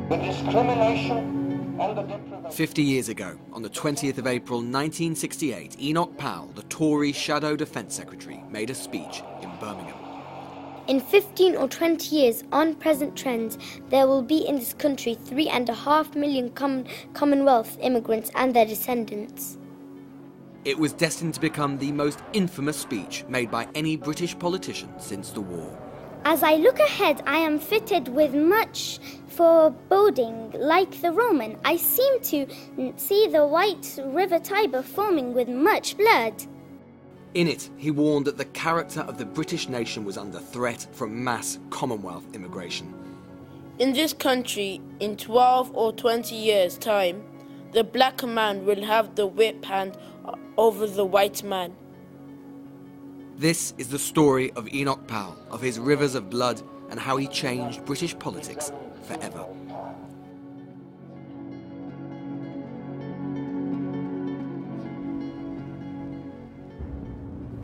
The discrimination and the deprivation. 50 years ago, on the 20th of April 1968, Enoch Powell, the Tory Shadow Defence Secretary, made a speech in Birmingham. In 15 or 20 years, on present trends, there will be in this country 3.5 million Commonwealth immigrants and their descendants. It was destined to become the most infamous speech made by any British politician since the war. As I look ahead, I am fitted with much foreboding. Like the Roman, I seem to see the white river Tiber foaming with much blood. In it, he warned that the character of the British nation was under threat from mass Commonwealth immigration. In this country, in 12 or 20 years' time, the black man will have the whip hand over the white man. This is the story of Enoch Powell, of his rivers of blood, and how he changed British politics forever.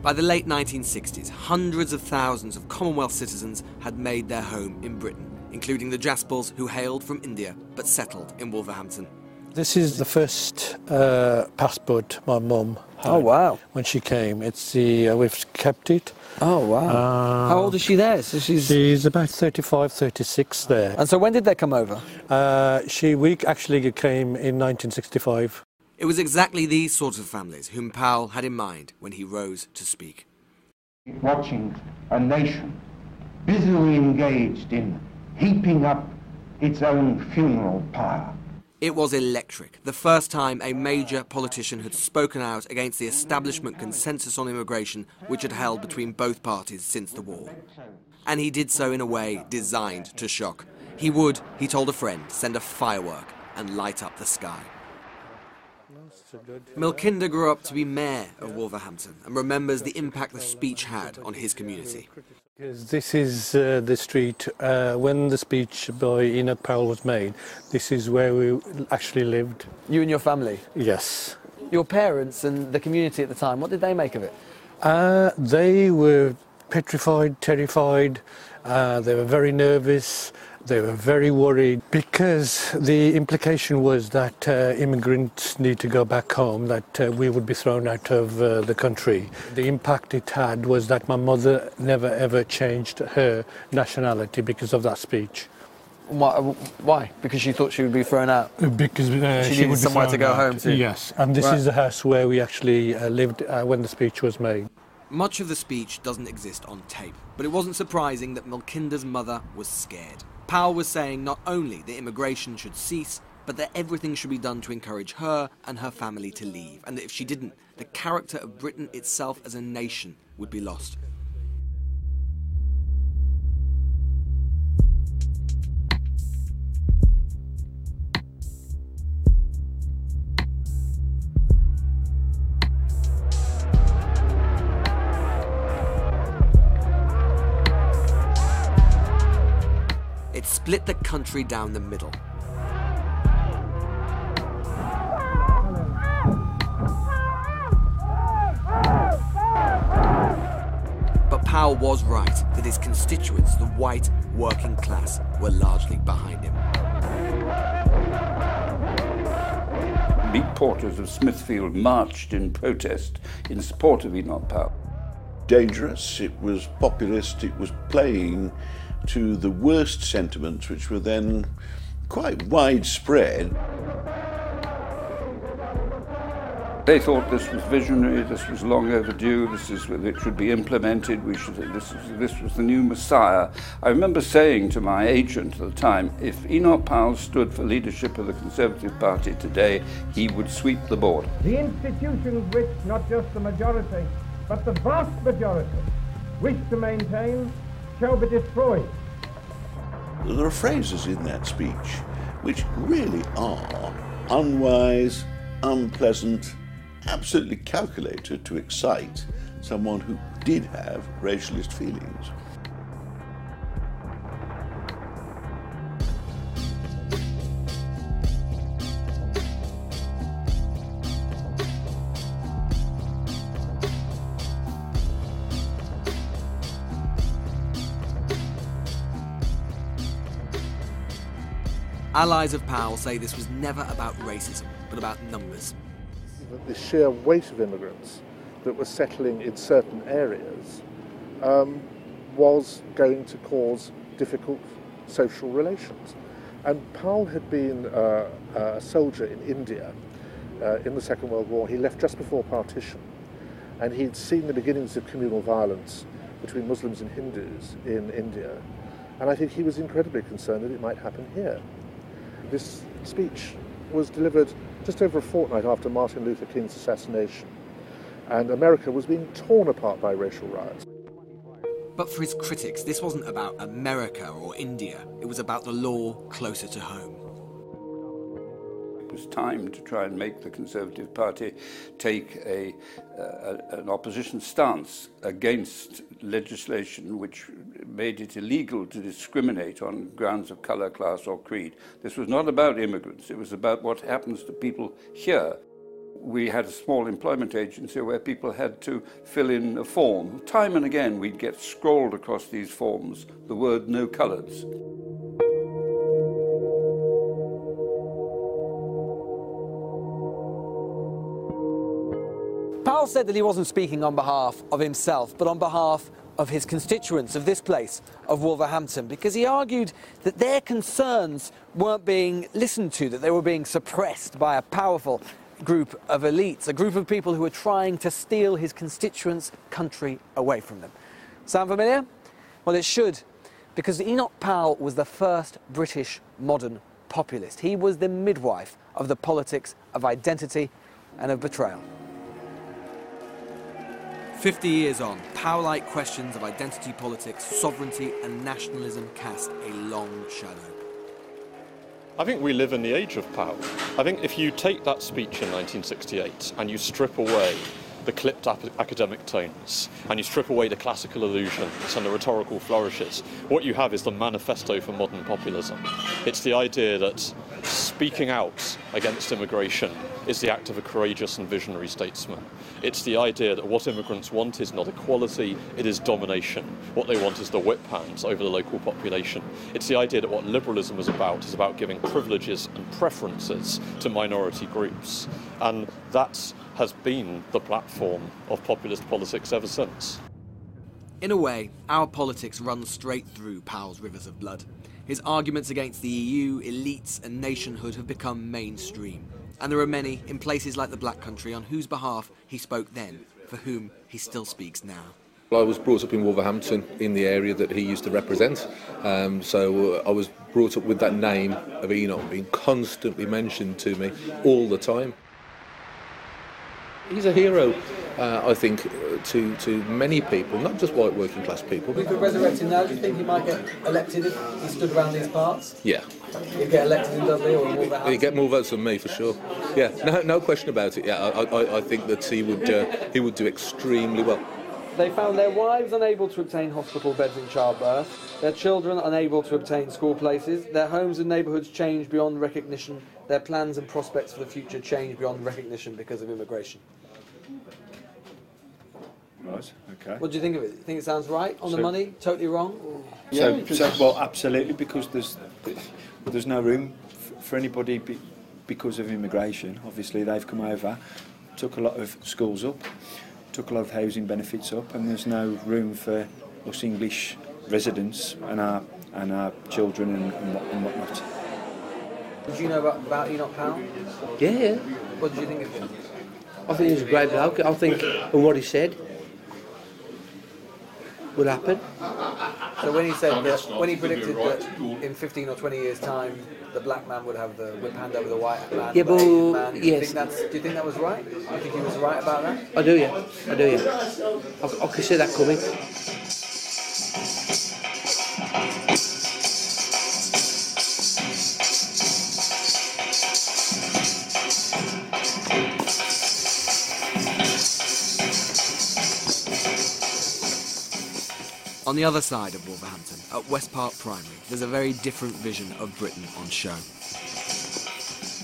By the late 1960s, hundreds of thousands of Commonwealth citizens had made their home in Britain, including the Jaspers, who hailed from India but settled in Wolverhampton. This is the first passport my mum had. Oh, wow. When she came. We've kept it. Oh, wow. How old is she there? So she's about 35, 36 there. And so when did they come over? We actually came in 1965. It was exactly these sorts of families whom Powell had in mind when he rose to speak. Watching a nation busily engaged in heaping up its own funeral pyre. It was electric, the first time a major politician had spoken out against the establishment consensus on immigration which had held between both parties since the war. And he did so in a way designed to shock. He would, he told a friend, send a firework and light up the sky. Milkinder grew up to be mayor of Wolverhampton and remembers the impact the speech had on his community. This is the street, when the speech by Enoch Powell was made, this is where we actually lived. You and your family? Yes. Your parents and the community at the time, what did they make of it? They were petrified, terrified, they were very nervous, they were very worried because the implication was that immigrants need to go back home, that we would be thrown out of the country. The impact it had was that my mother never ever changed her nationality because of that speech. Why? Because she thought she would be thrown out? Because she needed somewhere to go home to? Yes, and this is the house where we actually lived when the speech was made. Much of the speech doesn't exist on tape, but it wasn't surprising that Milkinder's mother was scared. Powell was saying not only that immigration should cease, but that everything should be done to encourage her and her family to leave, and that if she didn't, the character of Britain itself as a nation would be lost. It split the country down the middle. But Powell was right that his constituents, the white working class, were largely behind him. Meat porters of Smithfield marched in protest in support of Enoch Powell. Dangerous, it was populist, it was playing to the worst sentiments which were then quite widespread. They thought this was visionary, this was long overdue, it should be implemented, this was the new Messiah. I remember saying to my agent at the time, if Enoch Powell stood for leadership of the Conservative Party today, he would sweep the board. The institutions which not just the majority, but the vast majority wish to maintain shall be destroyed. There are phrases in that speech which really are unwise, unpleasant, absolutely calculated to excite someone who did have racialist feelings. Allies of Powell say this was never about racism, but about numbers. The sheer weight of immigrants that were settling in certain areas was going to cause difficult social relations. And Powell had been a soldier in India in the Second World War. He left just before partition, and he'd seen the beginnings of communal violence between Muslims and Hindus in India, and I think he was incredibly concerned that it might happen here. This speech was delivered just over a fortnight after Martin Luther King's assassination, and America was being torn apart by racial riots. But for his critics, this wasn't about America or India. It was about the law closer to home. It was time to try and make the Conservative Party take an opposition stance against legislation which made it illegal to discriminate on grounds of colour, class or creed. This was not about immigrants, it was about what happens to people here. We had a small employment agency where people had to fill in a form. Time and again we'd get scrolled across these forms the word "no colours." Powell said that he wasn't speaking on behalf of himself, but on behalf of his constituents of this place, of Wolverhampton, because he argued that their concerns weren't being listened to, that they were being suppressed by a powerful group of elites, a group of people who were trying to steal his constituents' country away from them. Sound familiar? Well, it should, because Enoch Powell was the first British modern populist. He was the midwife of the politics of identity and of betrayal. 50 years on, Powellite questions of identity politics, sovereignty and nationalism cast a long shadow. I think we live in the age of Powell. I think if you take that speech in 1968 and you strip away the clipped academic tones and you strip away the classical allusions and the rhetorical flourishes, what you have is the manifesto for modern populism. It's the idea that speaking out against immigration is the act of a courageous and visionary statesman. It's the idea that what immigrants want is not equality, it is domination. What they want is the whip hand over the local population. It's the idea that what liberalism is about giving privileges and preferences to minority groups. And that has been the platform of populist politics ever since. In a way, our politics runs straight through Powell's rivers of blood. His arguments against the EU, elites and nationhood have become mainstream. And there are many, in places like the Black Country, on whose behalf he spoke then, for whom he still speaks now. I was brought up in Wolverhampton, in the area that he used to represent, so I was brought up with that name of Enoch being constantly mentioned to me all the time. He's a hero, I think, to many people, not just white working class people. We could resurrect him now. Do you think he might get elected if he stood around these parts? Yeah. He'd get elected in Dudley or in Wolverhampton? He'd get more votes than me, for sure. Yeah, no question about it. Yeah, I think that he would do extremely well. They found their wives unable to obtain hospital beds in childbirth, their children unable to obtain school places, their homes and neighbourhoods changed beyond recognition, their plans and prospects for the future changed beyond recognition because of immigration. Right, okay. What do you think of it? Think it sounds right, on the money, totally wrong? Yeah, well, absolutely, because there's no room for anybody because of immigration. Obviously, they've come over, took a lot of schools up, took a lot of housing benefits up, and there's no room for us English residents and our children and whatnot. Did you know about Enoch Powell? Yeah. What did you think of him? I think he's a great bloke. I think, and what he said would happen. So when he said that, when he predicted that in 15 or 20 years' time, the black man would have the whip hand over the white man, yeah, but man, do you yes. think that was right? Do you think he was right about that? I do, yeah. I can see that coming. On the other side of Wolverhampton, at West Park Primary, there's a very different vision of Britain on show.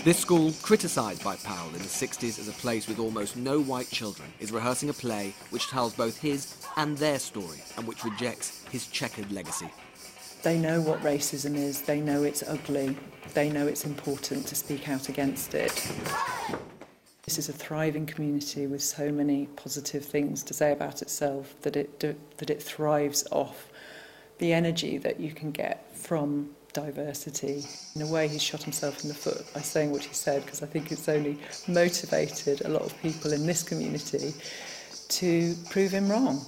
This school, criticised by Powell in the 60s as a place with almost no white children, is rehearsing a play which tells both his and their story and which rejects his checkered legacy. They know what racism is, they know it's ugly, they know it's important to speak out against it. This is a thriving community with so many positive things to say about itself that it thrives off the energy that you can get from diversity. In a way, he's shot himself in the foot by saying what he said, because I think it's only motivated a lot of people in this community to prove him wrong.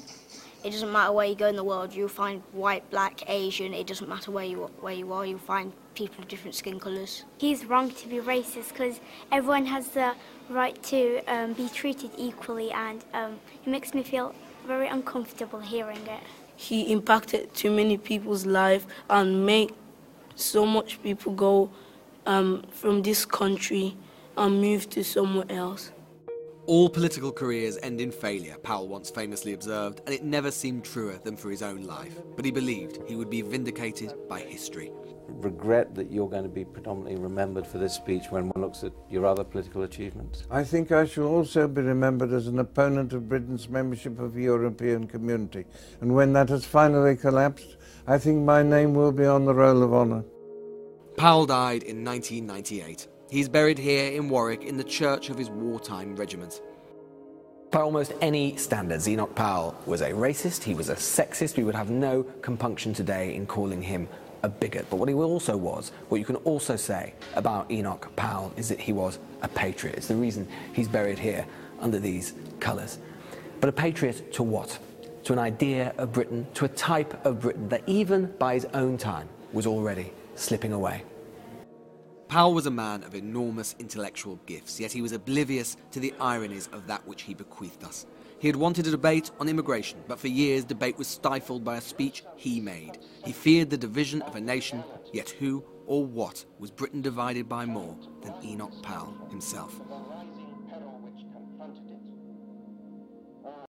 It doesn't matter where you go in the world, you'll find white, black, Asian, it doesn't matter where you are, you'll find people of different skin colours. He's wrong to be racist because everyone has the right to be treated equally, and it makes me feel very uncomfortable hearing it. He impacted too many people's life and made so much people go from this country and move to somewhere else. All political careers end in failure, Powell once famously observed, and it never seemed truer than for his own life. But he believed he would be vindicated by history. Regret that you're going to be predominantly remembered for this speech when one looks at your other political achievements? I think I shall also be remembered as an opponent of Britain's membership of the European Community. And when that has finally collapsed, I think my name will be on the roll of honour. Powell died in 1998. He's buried here in Warwick in the church of his wartime regiment. By almost any standards, Enoch Powell was a racist, he was a sexist. We would have no compunction today in calling him a bigot. But what he also was, what you can also say about Enoch Powell, is that he was a patriot. It's the reason he's buried here under these colours. But a patriot to what? To an idea of Britain, to a type of Britain that even by his own time was already slipping away. Powell was a man of enormous intellectual gifts, yet he was oblivious to the ironies of that which he bequeathed us. He had wanted a debate on immigration, but for years debate was stifled by a speech he made. He feared the division of a nation, yet who or what was Britain divided by more than Enoch Powell himself?